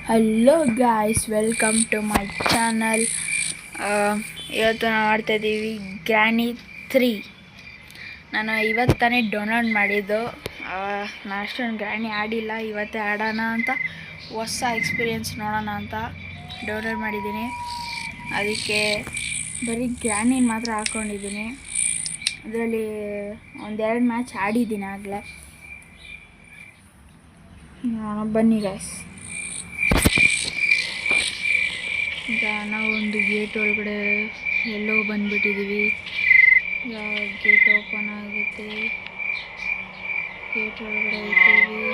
Hello guys, welcome to my channel. ಇವತ್ತು ನಾವು ಆಡ್ತಾಯಿದ್ದೀವಿ granny 3. ನಾನು ಇವತ್ತು ತಾನೇ ಡೌನ್ಲೋಡ್ ಮಾಡಿದ್ದು. ನಾನು ಅಷ್ಟೊಂದು ಗ್ರ್ಯಾನಿ ಆಡಿಲ್ಲ. ಇವತ್ತೇ ಆಡೋಣ ಅಂತ, ಹೊಸ ಎಕ್ಸ್ಪೀರಿಯೆನ್ಸ್ ನೋಡೋಣ ಅಂತ ಡೌನ್ಲೋಡ್ ಮಾಡಿದ್ದೀನಿ. ಅದಕ್ಕೆ ಬರೀ ಗ್ರ್ಯಾನಿ ಮಾತ್ರ ಹಾಕ್ಕೊಂಡಿದ್ದೀನಿ. ಅದರಲ್ಲಿ ಒಂದೆರಡು ಮ್ಯಾಚ್ ಆಡಿದ್ದೀನಿ ಆಗಲೇ. ಬನ್ನಿ ಗಾಯ್ಸ್. ಈಗ ನಾವು ಒಂದು ಗೇಟ್ ಒಳಗಡೆ ಎಲ್ಲೋ ಬಂದುಬಿಟ್ಟಿದ್ದೀವಿ. ಗೇಟ್ ಓಪನ್ ಆಗುತ್ತೆ, ಗೇಟ್ ಒಳಗಡೆ ಇರ್ತೀವಿ.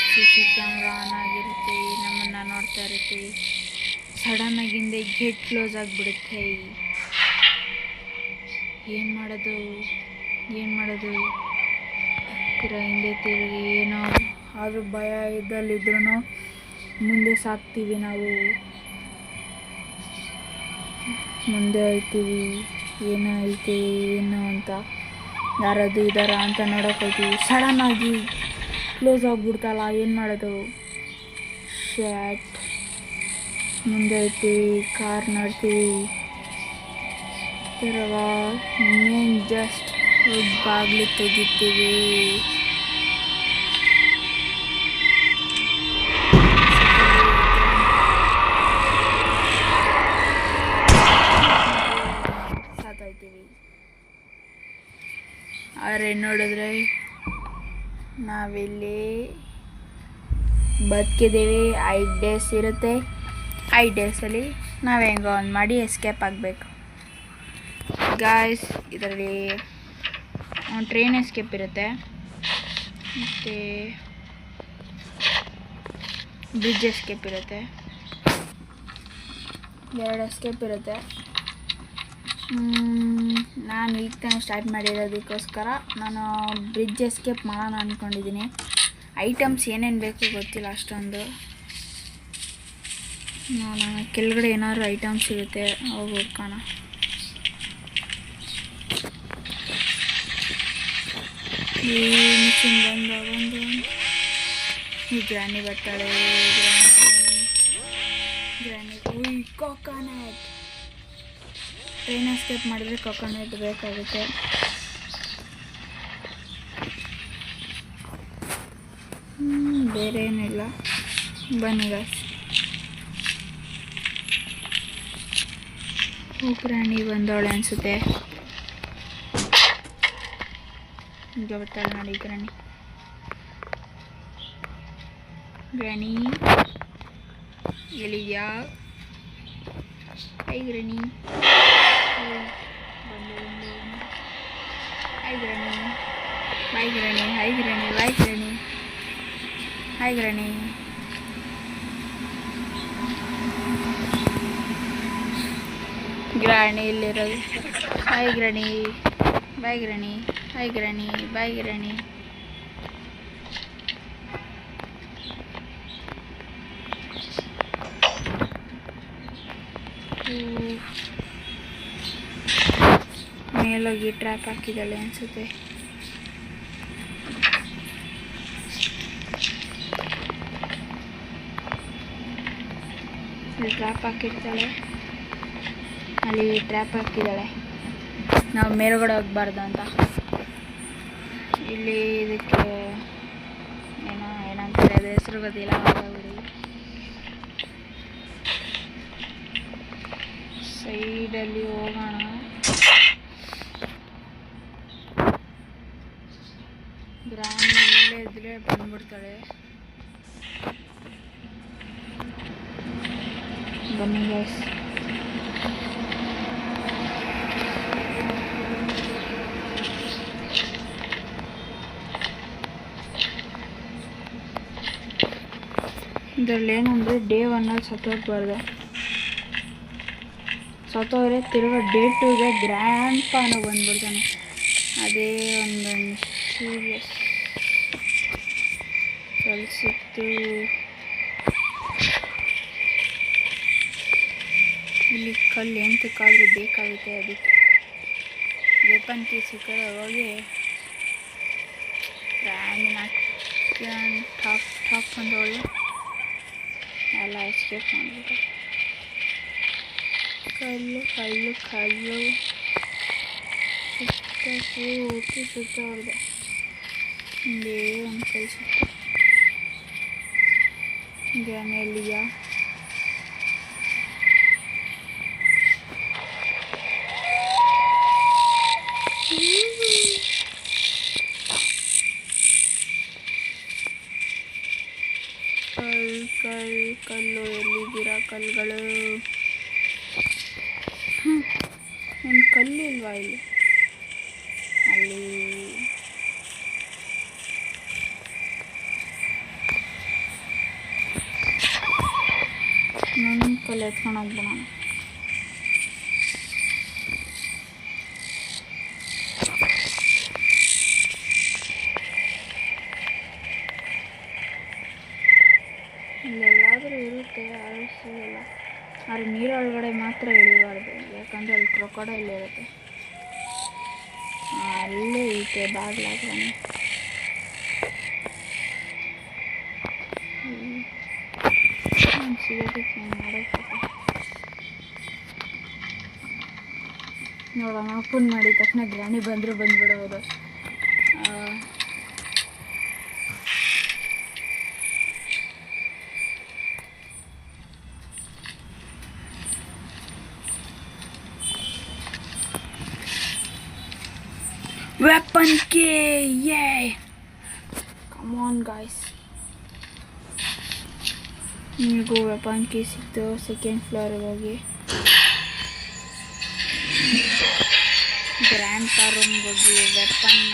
CC ಕ್ಯಾಮ್ರಾ ಆನ್ ಆಗಿರುತ್ತೆ, ನಮ್ಮನ್ನು ನೋಡ್ತಾ ಇರುತ್ತೆ. ಸಡನ್ನಾಗಿ ಹಿಂದೆ ಗೇಟ್ ಕ್ಲೋಸ್ ಆಗಿಬಿಡುತ್ತೆ. ಏನು ಮಾಡೋದು ಹಿಂದೆ ತಿರುಗಿ ಏನೋ ಆದರೂ ಭಯ ಇದ್ದಲ್ಲಿದ್ರೂ ಮುಂದೆ ಸಾಕ್ತೀವಿ. ನಾವು ಮುಂದೆ ಹೋಗ್ತೀವಿ. ಏನೋ ಐತೆ ಏನು ಅಂತ, ಯಾರಾದರೂ ಇದ್ದಾರಾ ಅಂತ ನೋಡೋಕೆ ಹೋಗ್ತೀವಿ. ಸಡನ್ನಾಗಿ ಕ್ಲೋಸ್ ಆಗಿಬಿಡ್ತಲ್ಲ, ಏನು ಮಾಡೋದು? ಶ್ಯಾಟ್. ಮುಂದೆ ಹೋಗ್ತೀವಿ, ಕಾರ್ ನೋಡ್ತೀವಿ. ತಿರುಗ ಇನ್ನೇನು ಜಸ್ಟ್ ಬಾಗಿಲು ತೆಗಿತೀವಿ. ಆದರೆ ನೋಡಿದ್ರೆ ನಾವಿಲ್ಲಿ ಬದುಕಿದ್ದೀವಿ. 5 ಡೇಸ್ ಇರುತ್ತೆ. 5 ಡೇಸಲ್ಲಿ ನಾವು ಹೆಂಗೋ ಒಂದು ಮಾಡಿ ಎಸ್ಕೇಪ್ ಆಗಬೇಕು ಗಾಯ್ಸ್. ಇದರಲ್ಲಿ ಟ್ರೈನ್ ಎಸ್ಕೇಪ್ ಇರುತ್ತೆ, ಮತ್ತು ಬ್ರಿಡ್ಜ್ ಎಸ್ಕೇಪ್ ಇರುತ್ತೆ. 2 ಎಸ್ಕೇಪ್ ಇರುತ್ತೆ. ನಾನು ಈಗ ತಾನೇ ಸ್ಟಾರ್ಟ್ ಮಾಡಿರೋದಕ್ಕೋಸ್ಕರ ನಾನು ಬ್ರಿಡ್ಜ್ ಎಸ್ಕೇಪ್ ಮಾಡೋಣ ಅಂದ್ಕೊಂಡಿದ್ದೀನಿ. ಐಟಮ್ಸ್ ಏನೇನು ಬೇಕು ಗೊತ್ತಿಲ್ಲ ಅಷ್ಟೊಂದು. ನಾನು ಕೆಳಗಡೆ ಏನಾದ್ರು ಐಟಮ್ಸ್ ಸಿಗುತ್ತೆ, ಹೋಗಿ ಹುಡ್ಕೋಣ. ಮಿಷಿನ್ ಬಂದು ಈ ಗ್ರ್ಯಾನಿ ಬರ್ತಾಳೆ. Granny coconut. ಟ್ರೈನ್ ಎಸ್ಕೇಪ್ ಮಾಡಿದ್ರೆ ಕೋಕೋನಟ್ ಬೇಕಾಗುತ್ತೆ. ಬೇರೆ ಏನಿಲ್ಲ. ಬನ್ನಿ ಗಾಯ್ಸ್. ಗ್ರ್ಯಾನಿ ಬಂದವಳೆ ಅನಿಸುತ್ತೆ. ಈಗ ಬರ್ತಾಳೆ ನೋಡಿ ಗ್ರ್ಯಾನಿ ಎಲ್ಲಿದ್ಯಾ? Hi granny. Hi granny. Bye granny. Hi granny. Bye granny. Hi granny. Granny ಇಲ್ಲಿರೋದು. Hi granny. Bye granny. Hi granny. Bye granny. ಮೇಲೋಗಿ ಟ್ರ್ಯಾಪ್ ಹಾಕಿದ್ದಾಳೆ ಅನಿಸುತ್ತೆ. ಇಲ್ಲಿ ಟ್ರ್ಯಾಪ್ ಹಾಕಿರ್ತಾಳೆ, ಅಲ್ಲಿ ಟ್ರ್ಯಾಪ್ ಹಾಕಿದ್ದಾಳೆ. ನಾವು ಮೇಲ್ಗಡೆ ಹೋಗ್ಬಾರ್ದು ಅಂತ. ಇಲ್ಲಿ ಇದಕ್ಕೆ ಏನಂತಾರೆ, ಅದು ಹೆಸರು ಗೊತ್ತಿಲ್ಲ. ಸೈಡಲ್ಲಿ ಹೋಗೋಣ. ಗ್ರ್ಯಾನಿ ಇಲ್ಲೇ ಇದ್ರೆ ಬಂದ್ಬಿಡ್ತಾಳೆ. ಬನ್ನಿ ಗೈಸ್. ಇದರಲ್ಲಿ ಏನಂದರೆ ಡೇ 1 ಸತ್ತೋಗ್ಬಾರ್ದು. ಸತ್ತೋದ್ರೆ ತಿರುಗಾ ಡೇ 2ಗೆ ಗ್ರ್ಯಾಂಡ್ ಪಾನು ಬಂದ್ಬಿಡ್ತಾನೆ. ಅದೇ ಒಂದು ಸೀರಿಯಸ್ ಕಲಿಸಿತ್ತು. ಇಲ್ಲಿ ಕಲ್ಲು ಎಂತಕ್ಕಾದರೂ ಬೇಕಾಗುತ್ತೆ. ಅದಕ್ಕೆ ವೆಪನ್ ಕೀ ಸಿಕ್ಕರೆ ಹೋಗಿ ಗ್ರ್ಯಾನಿನ ಟಾಪ್ ಅಂದವಳು ಎಸ್ಕೇಪ್ ಮಾಡಿಬಿಟ್ಟು ಕಲ್ಲು ಕಲ್ಲು ಕಲ್ಲು ಸುತ್ತ ಪೂರ್ತಿ ಸುತ್ತ ಹೊಡೆದೆ. ಹಿಂಗೆ ಒಂದು ಕಲ್ಲು ಸುತ್ತ ಗ್ರಾನೆಲಿಯ ಕಲ್ಲು ಎಲ್ಲಿದ್ದೀರಾ ಕಲ್ಲುಗಳು? ಒಂದು ಕಲ್ಲು ಇಲ್ವಾ ಇಲ್ಲಿ? ಅಲ್ಲಿ ನನ್ನ ಕಲ್ಲು ಎತ್ಕೊಂಡು ಹೋಗ್ಬೋಣ. ಇಲ್ಲೆಲ್ಲಾದರೂ ಇರುತ್ತೆ, ಆದರೂ ಸಿಗಲ್ಲ. ಆದರೆ ನೀರೊಳಗಡೆ ಮಾತ್ರ ಇಳಿಬಾರ್ದು, ಯಾಕಂದರೆ ಅಲ್ಲಿ ಕ್ರೊಕೊಡೈಲ್ ಇರುತ್ತೆ. ಅಲ್ಲೇ ಐತೆ ಬಾಗ್ಲಾಗ್ಲೇ. ಸಿಗೋದಕ್ಕೆ ಏನು ಮಾಡೋಕ್ಕಪ್ಪ. ನೋಡೋಣ, ಓಪನ್ ಮಾಡಿದ ತಕ್ಷಣ ಗ್ರಾನಿ ಬಂದರೂ ಬಂದುಬಿಡೋದು. Weapon key! Yay! Come on guys. ನಿಮಗೂ ವೆಪನ್ ಕೀ ಸಿಕ್ತು. ಸೆಕೆಂಡ್ ಫ್ಲೋರಿಗೆ ಹೋಗಿ ಗ್ರ್ಯಾಂಡ್ ಪಾ ರೂಮ್ಗೆ ಹೋಗಿ ವೆಪನ್ನ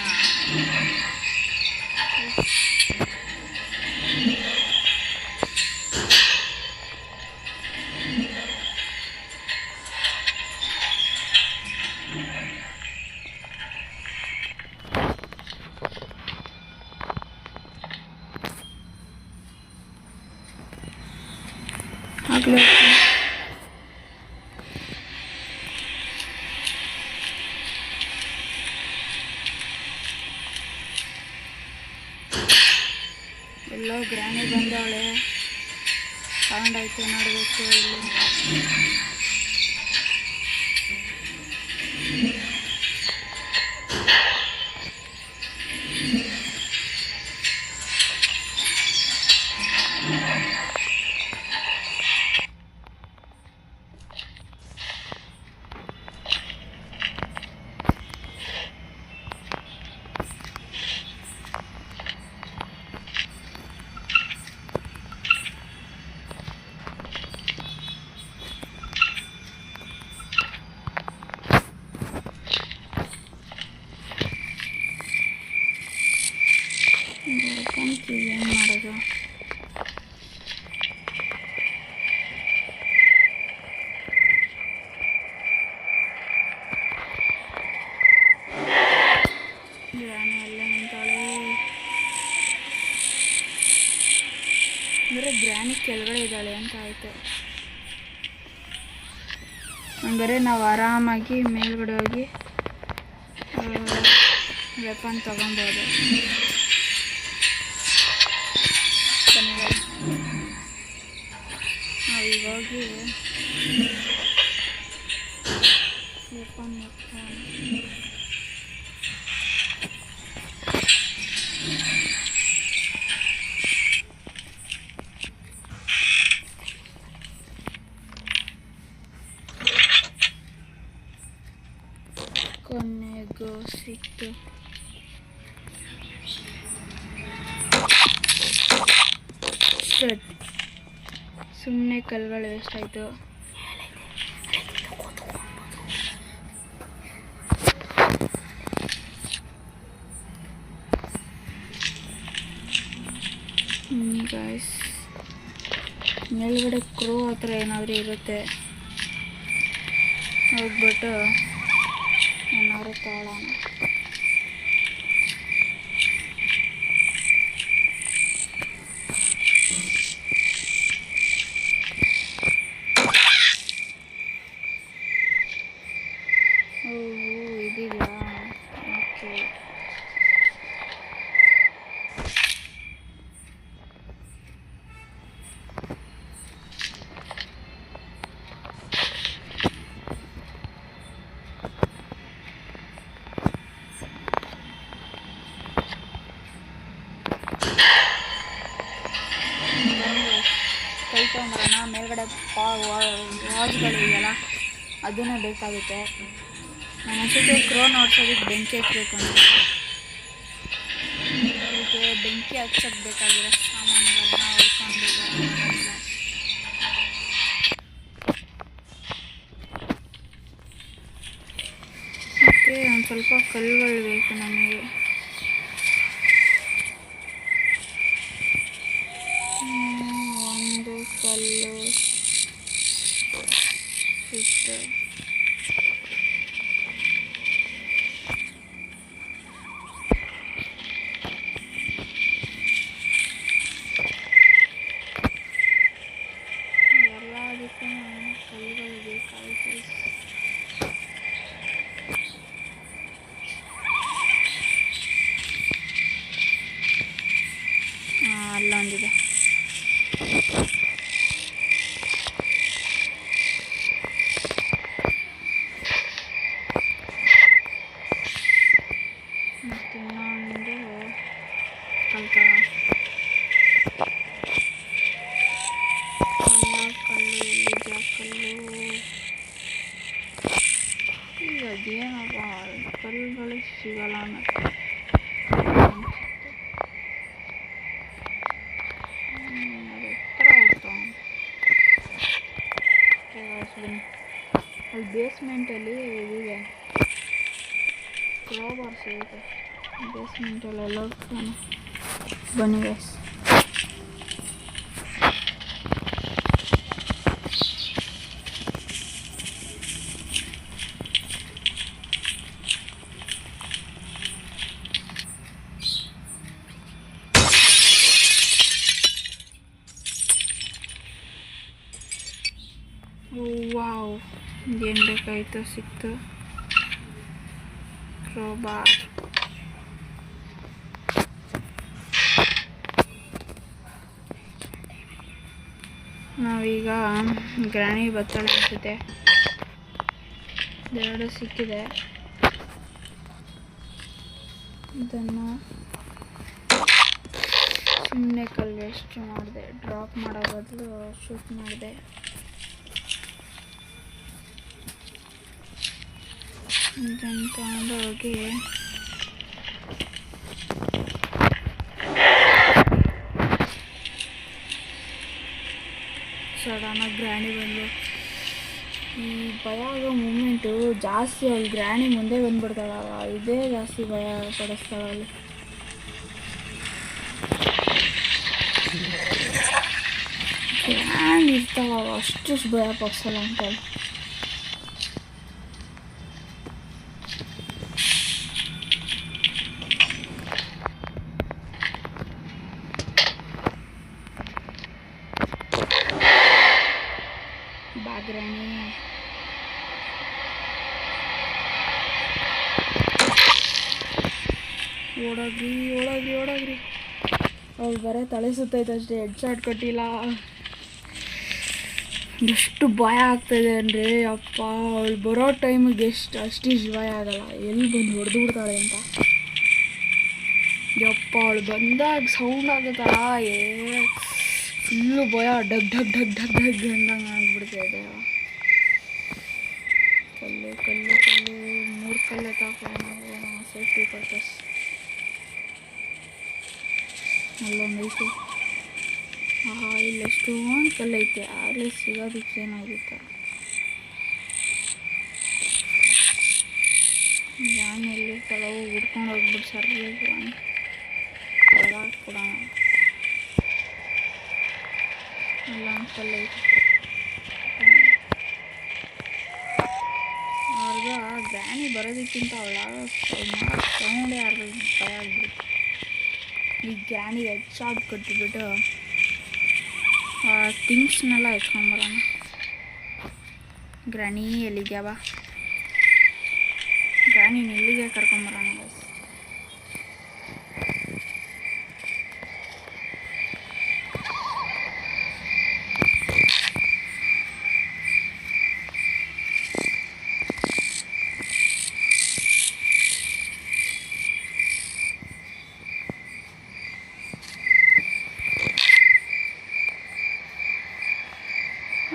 ಆಗಲೇ ಎಲ್ಲೋ ಗ್ರಾನಿ ಬಂದವಳೆ. ಸೌಂಡ್ ಆಯ್ತು, ನೋಡಬೇಕು ಇಲ್ಲಿ. ಏನು ಮಾಡೋದು? ಗ್ರಾನಿ ಅಲ್ಲೇ ನಿಂತಾಳೆ. ಅಂದರೆ ಗ್ರಾನಿ ಕೆಳಗಡೆ ಇದ್ದಾಳೆ ಅಂತ ಆಯಿತು. ಅಂದರೆ ನಾವು ಆರಾಮಾಗಿ ಮೇಲ್ಗಡೆ ಹೋಗಿ ವೆಪನ್ ತಗೊಬೋದು. ನಾವೀಗ ಹೋಗಿ ವೆಪನ್ ಕೊನೆಗೂ ಸಿಕ್ತು. ಸುಮ್ಮನೆ ಕಲ್ಲುಗಳು ವೇಸ್ಟ್ ಆಯಿತು. ಗಾಯ್ಸ್, ಮೇಲ್ಗಡೆ ಕ್ರೋ ಹತ್ರ ಏನಾದರೂ ಇರುತ್ತೆ, ಹೋಗ್ಬಿಟ್ಟು ಏನಾದ್ರು ತಗೊಳ್ಳೋಣ. ಇದಿಲ್ಲ. ಓಕೆ, ಕೈ ತೊಗೊಂಬರೋಣ. ಮೇಲ್ಗಡೆ ವಾಚ್ಗಳು ಇದೆಯಲ್ಲ ಅದನ್ನೇ ಬೇಕಾಗುತ್ತೆ. ನಾನು ಅನ್ಸುತ್ತೆ ಕ್ರೋನ್ ಓಡಿಸೋದಕ್ಕೆ ಬೆಂಕಿ ಹಚ್ಚಬೇಕು ಅಂತ. ಅದಕ್ಕೆ ಬೆಂಕಿ ಹಚ್ಚಕ್ಕೆ ಬೇಕಾಗಿರೋ ಸಾಮಾನುಗಳನ್ನ ಹುಡ್ಕೊಂಡು ಬರೋಣ. ಮತ್ತು ಒಂದು ಸ್ವಲ್ಪ ಕಲ್ಲುಗಳು ಬೇಕು ನಮಗೆ. ಒಂದು ಕಲ್ಲು ಸಿಕ್ತು. ಎಲ್ಲದಕ್ಕೂ ಕಲ್ಲುಗಳು ಬೇಕಾಗುತ್ತೆ. ಅಲ್ಲೊಂದಿದೆ. ಮತ್ತು ಇನ್ನೊಂದು ಕಲ್ಲು ಎಲ್ಲಿದ್ಯಾ ಕಲ್ಲು? ಈಗ ಅದೇನಪ್ಪ ಕಲ್ಲುಗಳು ಸಿಗಲ್ಲ ಅನ್ನತ್ತೆ. ಅದು ಎತ್ತರ ಹೋಗ್ತಾವ. ಬನ್ನಿ, ಅಲ್ಲಿ ಬೇಸ್ಮೆಂಟಲ್ಲಿ ಇದಿದೆ, ಕ್ರೋಬಾರ್ ಸಿಗುತ್ತೆ ಬೇಸ್ಮೆಂಟಲ್ಲೆಲ್ಲ. ಬನ್ನಿ ಗೈಸ್. ವಾವ್, ಏನು ಬೇಕಾಯಿತು ಸಿಕ್ತು. ಕ್ರೋಬಾರ್. ನಾವೀಗ ಗ್ರಾನಿ ಬತ್ತಳ ಅನಿಸುತ್ತೆ. ಎರಡು ಸಿಕ್ಕಿದೆ. ಇದನ್ನು ಸುಮ್ಮನೆ ಕಲ್ಲು ವೇಸ್ಟ್ ಮಾಡಿದೆ. ಡ್ರಾಪ್ ಮಾಡೋ ಬದಲು ಶೂಟ್ ಮಾಡಿದೆ. ಇದನ್ನು ತಗೊಂಡೋಗಿ ಸಡನ್ನಾಗಿ ಗ್ರಾಣಿ ಬಂದು ಈ ಭಯ ಆಗೋ ಮೂಮೆಂಟು ಜಾಸ್ತಿ. ಅಲ್ಲಿ ಗ್ರಾಣಿ ಮುಂದೆ ಬಂದ್ಬಿಡ್ತಾಳಲ್ಲ, ಇದೇ ಜಾಸ್ತಿ ಭಯ ಪಡಿಸ್ತಾಳಲ್ಲಿ. ಗ್ರ್ಯಾಂಡ್ ಇರ್ತಾವಲ್ಲ ಅಷ್ಟು ಭಯ ಪಡಿಸಲ್ಲ ಅಂತೇಳಿ. ಬಾಗ್ರಾಣಿ ಓಡೋಗ್ರಿ. ಅವಳು ಬರೀ ತಲೆ ಸುತ್ತೈತೆ ಅಷ್ಟೇ, ಹೆಡ್ ಶಾಟ್ ಕೊಟ್ಟಿಲ್ಲ. ಎಷ್ಟು ಭಯ ಆಗ್ತಾಯಿದೆ ಅಂದರೆ ಅಪ್ಪ, ಅವಳು ಬರೋ ಟೈಮಿಗೆ ಅಷ್ಟಿಷ್ಟು ಭಯ ಆಗಲ್ಲ, ಎಲ್ಲಿ ಬಂದು ಹೊಡೆದು ಬಿಡ್ತಾಳೆ ಅಂತ. ಯಪ್ಪ, ಅವಳು ಬಂದಾಗ ಸೌಂಡ್ ಆಗುತ್ತಲ್ಲ, ಫುಲ್ಲು ಭಯ. ಡಗ್ ಢಗ್ ಢಗ್ ಢಗ್ ಢಗ್ ಅಂದಂಗೆ ಆಗ್ಬಿಡ್ತಾಯಿದೆ. ಕಲ್ಲು 3 ಕಲ್ಲು ತಗೊಂಡು ಸೇಫ್ಟಿ ಪರ್ಪಸ್. ಅಲ್ಲೊಂದೈತೆ. ಇಲ್ಲಿ ಎಷ್ಟೊಂದು ಕಲ್ಲೈತೆ. ಆಗಲೇ ಸಿಗೋದಕ್ಕೆ ಏನಾಗಿತ್ತು. ನಾನು ಎಲ್ಲಿರ್ತಾಳೆ ಹುಡ್ಕೊಂಡು ಹೋಗ್ಬಿಟ್ಟು ಸರಿಯಾಗಿ ಕೊಡೋಣ. ಅಲ್ಲೊಂದು ಕಲ್ಲೈತೆ. ಅವ್ರಿಗೆ ಗ್ರಾಣಿ ಬರೋದಕ್ಕಿಂತ ಸೌಂಡೇ ಯಾರು ಭಯ ಆಗ್ಬಿಟ್ಟು ಈ ಗ್ರಾಣಿ ಹೆಡ್ ಶಾಟ್ ಕೊಟ್ಬಿಟ್ಟು ಥಿಂಗ್ಸ್ನೆಲ್ಲ ಎತ್ಕೊಂಬರೋಣ. ಗ್ರಾಣಿ ಎಲ್ಲಿದ್ಯಾವ? ಗ್ರಾಣಿನ ಇಲ್ಲಿಗೆ ಕರ್ಕೊಂಬರೋಣ.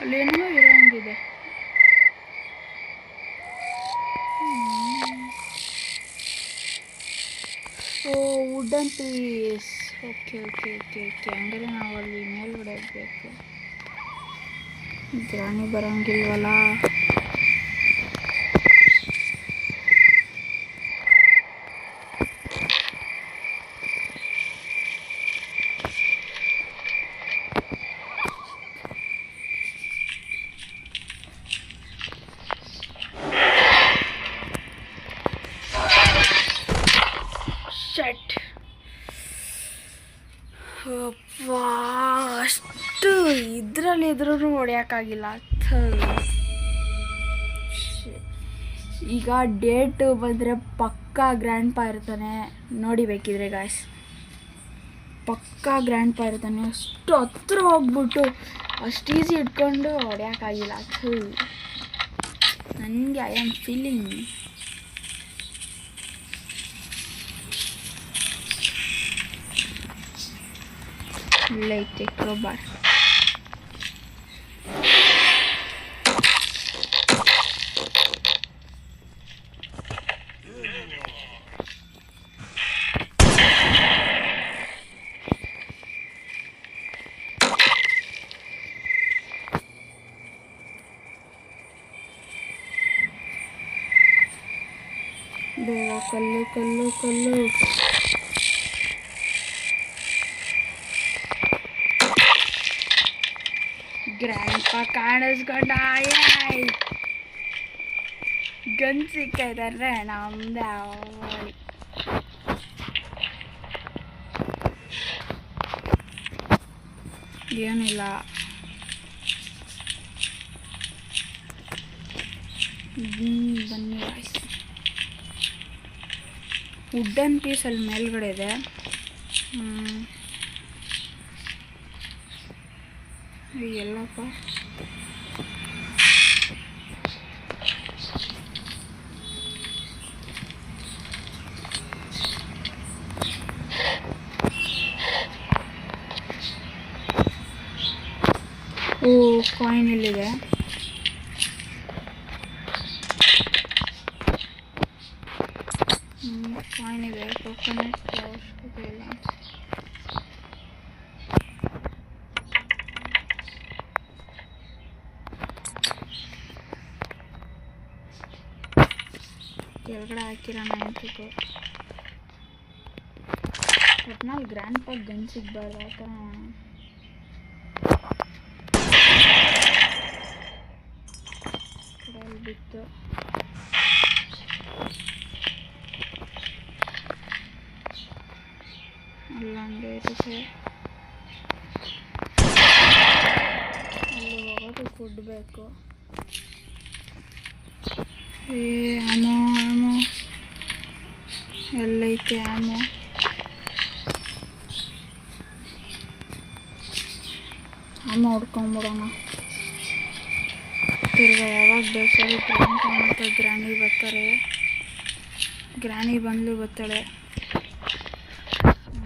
ಅಲ್ಲೇನೋ ಇರೋಂಗಿದೆ. Oh wooden piece. Okay okay okay okay ಅಂದರೆ ನಾವು ಅಲ್ಲಿ ಮೇಲ್ಗಡೆ ಹೋಗ್ಬೇಕು. ಗ್ರಾನಿ ಬರೋಂಗಿಲ್ವಲ್ಲ. ಶಟ್. ಅಷ್ಟು ಇದರಲ್ಲಿ ಇದ್ರೂ ಹೊಡೆಯೋಕ್ಕಾಗಿಲ್ಲ. ಈಗ ಡೇಟ್ ಬಂದರೆ ಪಕ್ಕಾ ಗ್ರ್ಯಾಂಡ್ ಪಾ ಇರ್ತಾನೆ ನೋಡಿ, ಬೇಕಿದ್ರೆ ಗಾಯ್ಸ್ ಪಕ್ಕಾ ಗ್ರ್ಯಾಂಡ್ ಪಾ ಇರ್ತಾನೆ. ಅಷ್ಟು ಹತ್ರ ಹೋಗ್ಬಿಟ್ಟು ಅಷ್ಟು ಈಸಿ ಇಟ್ಕೊಂಡು ಹೊಡೆಯೋಕ್ಕಾಗಿಲ್ಲ. ನನಗೆ ಐ ಆಮ್ ಫೀಲಿಂಗ್ ಒಳ್ಳೆ ಕ್ರೋಬಾರ್. ಬೇಗ ಕಲ್ಲು ಕಲ್ಲು ಕಲ್ಲು. ಗ್ರ್ಯಾಂಡ್ ಪಾ ಕಾಣಿಸ್ಕೊಂಡ. ಗನ್ ಸಿಕ್ಕಿದ್ರೆ ನಮ್ದೆ ಅವಳಿ. ಏನಿಲ್ಲ, ಬನ್ನಿ ವಾಯ್ಸ್. ವುಡನ್ ಪೀಸ್ ಅಲ್ಲಿ ಮೇಲ್ಗಡೆ ಇದೆ. ಎಲ್ಲಪ್ಪ ಓ ಕಾಯಿನ್ ಎಲ್ಲಿದೆ? ಕಾಯಿನ್ ಇದೆ. ಕೋಕೋನಟ್ ಅವಶ್ಯಕತೆ ಇಲ್ಲ. ಕೆಳಗಡೆ ಹಾಕಿರೋಣ ಅಂತಿತ್ತು. ಒಟ್ನಲ್ಲಿ ಗ್ರ್ಯಾಂಡ್ ಪಾ ಗನ್ ಸಿಗ್ಬಾರ್ದು ಆ ಥರ. ಕಡೆಯಲ್ಲಿ ಬಿತ್ತು. ಅಲ್ಲ ಹಂಗೆ ಇರುತ್ತೆ. ಅಲ್ಲಿ ಹೋಗೋದು ಕೊಡಬೇಕು. ಆಮೋ ಆಮೋ ಎಲ್ಲೈತೆ ಆಮೋ? ಆಮೋ ಹೊಡ್ಕೊಂಬಿಡೋಣ. ತಿರ್ಗಾ ಯಾವಾಗ ಬೇಕಾದ್ರೂ ಗ್ರ್ಯಾಂಡ್ ಪಾ ಮತ್ತು ಗ್ರಾನಿ ಬರ್ತಾರೆ. ಗ್ರಾನಿ ಬಂದು ಬರ್ತಾಳೆ.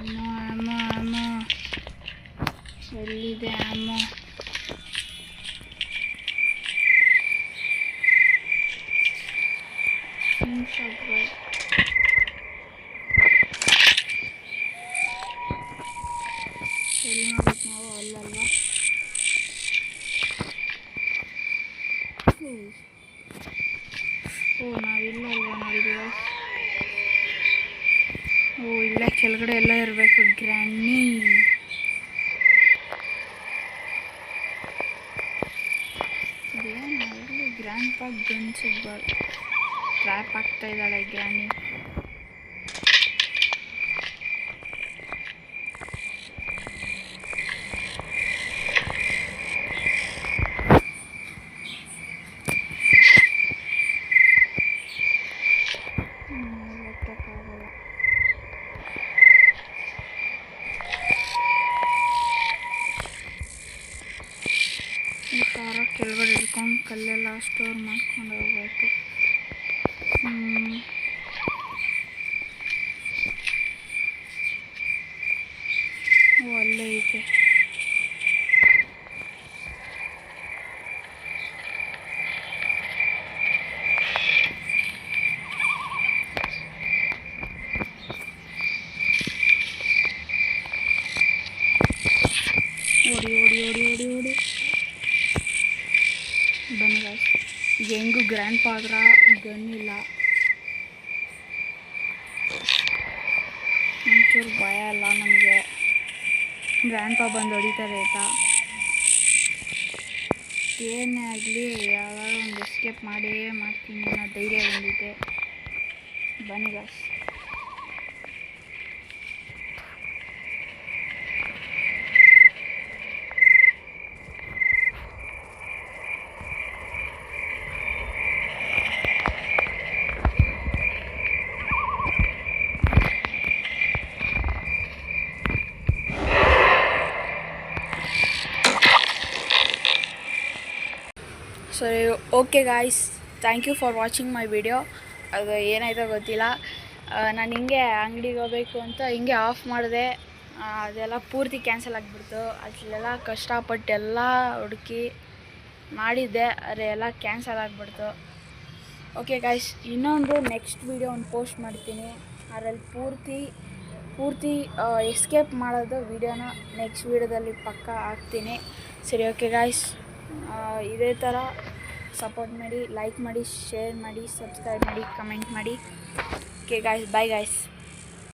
ಆಮೋ ಆಮೋ ಆಮೋ ಎಲ್ಲಿದೆ ಆಮೋ? ಎಲ್ಲಿ ನೋಡಿದ್ವಿ ನಾವು? ಅಲ್ಲಲ್ವಾ? ಓ ನಾವಿಲ್ಲ ಅಲ್ವಾ ನೋಡಿದ್ದೀವ? ಓ ಇಲ್ಲ, ಕೆಳಗಡೆ ಎಲ್ಲ ಇರಬೇಕು. ಗ್ರ್ಯಾನಿ ಇದೇನು ಇಲ್ಲಿ ಗ್ರ್ಯಾಂಡ್ ಪಾ ಗನ್ ಸಿಗ್ಬಾರ್ದು. ಟ್ರ್ಯಾಪ್ ಆಗ್ತಾ ಇದ್ದಾಳೆ ಗ್ರ್ಯಾನಿ. ಗೊತ್ತಾಗಲ್ಲ. ಈ ಕಾರ ಕೆಳಗಡೆ ಇಟ್ಕೊಂಡು ಕಲ್ಲೆಲ್ಲ ಸ್ಟೋರ್ ಮಾಡ್ಕೊಂಡು ಹೋಗ್ಬೇಕು. ಓ ಅಲ್ಲೇ ಐತೆ. ಹೆಂಗೂ ಗ್ರ್ಯಾಂಡ್ ಪಾದ್ರ ಗನ್ ಇಲ್ಲ, ಒಂಚೂರು ಭಯ ಅಲ್ಲ ನಮಗೆ. ಗ್ರ್ಯಾಂಡ್ ಪಾ ಬಂದು ಹೊಡಿತಾರೆ ಆಯಿತಾ. ಏನೇ ಆಗಲಿ ಯಾವಾಗಲೂ ಒಂದು ಎಸ್ಕೇಪ್ ಮಾಡೇ ಮಾಡ್ತೀನಿ ಅನ್ನೋ ಧೈರ್ಯ ಬಂದಿದೆ. ಬನ್ನಿ ಗಾಯ್ಸ್. ಸರಿ, okay guys, thank you for watching my video. ಅದು ಏನಾಯ್ತೋ ಗೊತ್ತಿಲ್ಲ, ನಾನು ಹಿಂಗೆ ಅಂಗಡಿಗೆ ಹೋಗ್ಬೇಕು ಅಂತ ಹಿಂಗೆ ಆಫ್ ಮಾಡಿದೆ, ಅದೆಲ್ಲ ಪೂರ್ತಿ ಕ್ಯಾನ್ಸಲ್ ಆಗಿಬಿಡ್ತು. ಅದೆಲ್ಲ ಕಷ್ಟಪಟ್ಟು ಎಲ್ಲ ಹುಡುಕಿ ಮಾಡಿದ್ದೆ, ಆದರೆ ಎಲ್ಲ ಕ್ಯಾನ್ಸಲ್ ಆಗಿಬಿಡ್ತು. ಓಕೆ ಗಾಯ್ಸ್, ಇನ್ನೊಂದು ನೆಕ್ಸ್ಟ್ ವಿಡಿಯೋ ಒಂದು ಪೋಸ್ಟ್ ಮಾಡ್ತೀನಿ, ಅದರಲ್ಲಿ ಪೂರ್ತಿ ಎಸ್ಕೇಪ್ ಮಾಡೋದು ವಿಡಿಯೋನ ನೆಕ್ಸ್ಟ್ ವಿಡಿಯೋದಲ್ಲಿ ಪಕ್ಕಾ ಹಾಕ್ತೀನಿ. ಸರಿ, ಓಕೆ ಗಾಯ್ಸ್, ಇದೇ ಥರ ಸಪೋರ್ಟ್ ಮಾಡಿ, ಲೈಕ್ ಮಾಡಿ, ಶೇರ್ ಮಾಡಿ, ಸಬ್ಸ್ಕ್ರೈಬ್ ಮಾಡಿ, ಕಮೆಂಟ್ ಮಾಡಿ. Okay guys, bye guys.